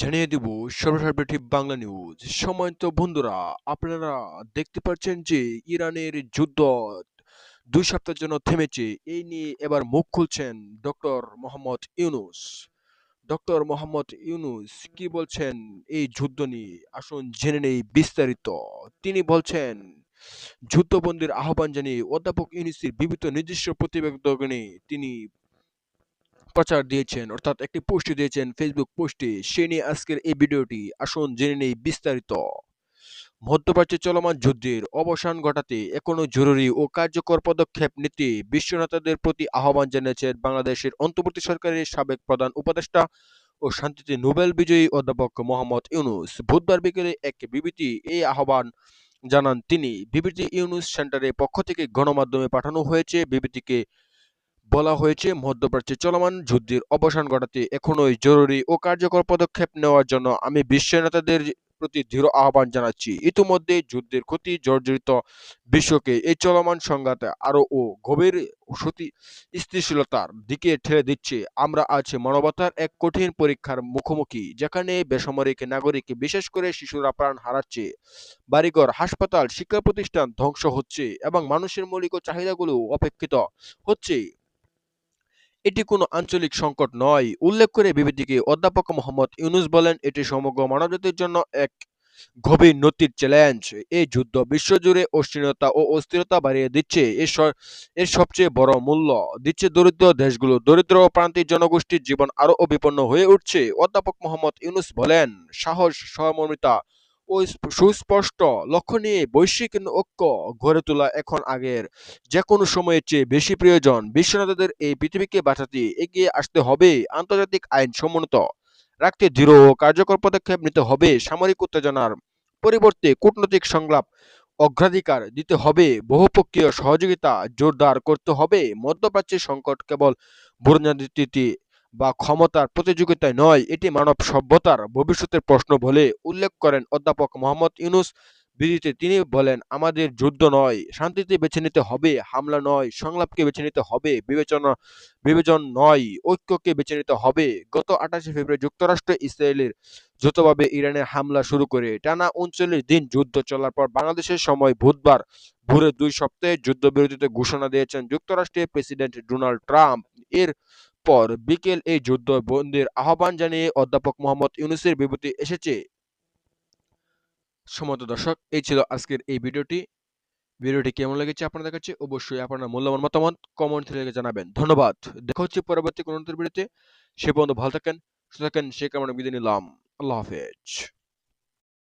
জানিয়ে দিব সর্বসার্বটি বাংলা নিউজ। সম্মানিত বন্ধুরা, আপনারা দেখতে পাচ্ছেন যে ইরানের যুদ্ধ 2 সপ্তাহের জন্য থেমেছে। এই নিয়ে এবার মুখ খুলছেন ডক্টর মোহাম্মদ ইউনূস। ডক্টর মোহাম্মদ ইউনূস কি বলছেন এই যুদ্ধ নিয়ে? আসুন জেনে নেই বিস্তারিত। তিনি বলছেন, যুদ্ধবন্দির আহ্বান জানিয়ে অধ্যাপক ইউনূসের বিবৃত নিজস্ব প্রতিবেদনে তিনি প্রচার দিয়েছেন, অর্থাৎ একটি পোস্ট দিয়েছেন ফেসবুক পোস্টে। সে নিয়ে আজকের এই ভিডিওটি। আসুন জেনে নেই বিস্তারিত। মধ্যপ্রাচ্যে চলমান যুদ্ধের অবসান ঘটাতে এখনো জরুরি ও কার্যকর পদক্ষেপ নিতে বিশ্ব নেতাদের প্রতি আহ্বান জানিয়েছেন বাংলাদেশের অন্তর্বর্তী সরকারের সাবেক প্রধান উপদেষ্টা ও শান্তিতে নোবেল বিজয়ী অধ্যাপক মোহাম্মদ ইউনূস। বুধবার বিকেলে এক বিবৃতি এই আহ্বান জানান তিনি। বিবৃতি ইউনূস সেন্টারের পক্ষ থেকে গণমাধ্যমে পাঠানো হয়েছে। বিবৃতিকে বলা হয়েছে, মধ্যপ্রাচ্যে চলমান যুদ্ধের অবসান ঘটাতে এখনই জরুরি ও কার্যকর পদক্ষেপ নেওয়ার জন্য আমি বিশ্ব নেতাদের প্রতি দৃঢ় আহ্বান জানাচ্ছি। ইতিমধ্যে যুদ্ধের ক্ষতি জর্জরিত বিশ্বকে এই চলমান সংঘাত আরও গভীর স্থিতিশীলতার দিকে ঠেলে দিচ্ছে। আমরা আজ মানবতার এক কঠিন পরীক্ষার মুখোমুখি, যেখানে বেসামরিক নাগরিক, বিশেষ করে শিশুরা প্রাণ হারাচ্ছে, বাড়িঘর, হাসপাতাল, শিক্ষা প্রতিষ্ঠান ধ্বংস হচ্ছে এবং মানুষের মৌলিক চাহিদাগুলো উপেক্ষিত হচ্ছে। এটি কোনো আঞ্চলিক সংকট নয়। উল্লেখ করে বিবৃতিকে অধ্যাপক মোহাম্মদ ইউনূস বলেন, এটি সমগ্র মানবজাতির জন্য এক গভীর নৈতিক চ্যালেঞ্জ। এই যুদ্ধ বিশ্বজুড়ে অস্থিরতা ও অস্থিরতা বাড়িয়ে দিচ্ছে। এর সবচেয়ে বড় মূল্য দিচ্ছে দরিদ্র দেশগুলো। দরিদ্র ও প্রান্তিক জনগোষ্ঠীর জীবন আরও বিপন্ন হয়ে উঠছে। অধ্যাপক মোহাম্মদ ইউনূস বলেন, সাহস, সহমর্মিতা ও সুস্পষ্ট লক্ষ্য নিয়ে বৈশ্বিক ঐক্য গড়ে তোলা এখন আগের যে কোনো সময়ের চেয়ে বেশি প্রয়োজন। বিশ্ব নেতাদের এই পৃথিবীকে বাঁচাতে এগিয়ে আসতে হবে। আন্তর্জাতিক আইন সমুন্নত রাখতে দৃঢ় ও কার্যকর পদক্ষেপ নিতে হবে। সামরিক উত্তেজনার পরিবর্তে কূটনৈতিক সংলাপ অগ্রাধিকার দিতে হবে। বহুপক্ষীয় সহযোগিতা জোরদার করতে হবে। মধ্যপ্রাচ্যের সংকট কেবল ভূরাজনীতিতে বা ক্ষমতার প্রতিযোগিতায় নয়, এটি মানব সভ্যতার ভবিষ্যতের প্রশ্ন বলে উল্লেখ করেন অধ্যাপক মোহাম্মদ ইউনূস। বিবৃতিতে তিনি বলেন, আমাদের যুদ্ধ নয়, শান্তিতে বেছে নিতে হবে। হামলা নয়, সংলাপকে বেছে নিতে হবে। বিভাজন নয়, ঐক্যকে বেছে নিতে হবে। গত 28শে ফেব্রুয়ারি যুক্তরাষ্ট্র ইসরায়েলের যৌথভাবে ইরানে হামলা শুরু করে টানা 39 দিন যুদ্ধ চলার পর বাংলাদেশের সময় বুধবার ভোরে 2 সপ্তাহের যুদ্ধবিরতিতে ঘোষণা দিয়েছেন যুক্তরাষ্ট্রের প্রেসিডেন্ট ডোনাল্ড ট্রাম্প। এর পর বিকেল এই যুদ্ধ বন্দির আহ্বান জানিয়ে অধ্যাপক মোহাম্মদ ইউনূসের বিবৃতি এসেছে। সম্মানিত দর্শক, এই ছিল আজকের এই ভিডিওটি। ভিডিওটি কেমন লেগেছে আপনাদের কাছে অবশ্যই আপনার মূল্যবান মতামত কমেন্ট থেকে জানাবেন। ধন্যবাদ। দেখা হচ্ছে পরবর্তী কোনো নতুন ভিডিওতে। সে পর্যন্ত ভালো থাকেন, সুস্থ থাকেন, সে কামনা বিদায় নিলাম। আল্লাহ হাফেজ।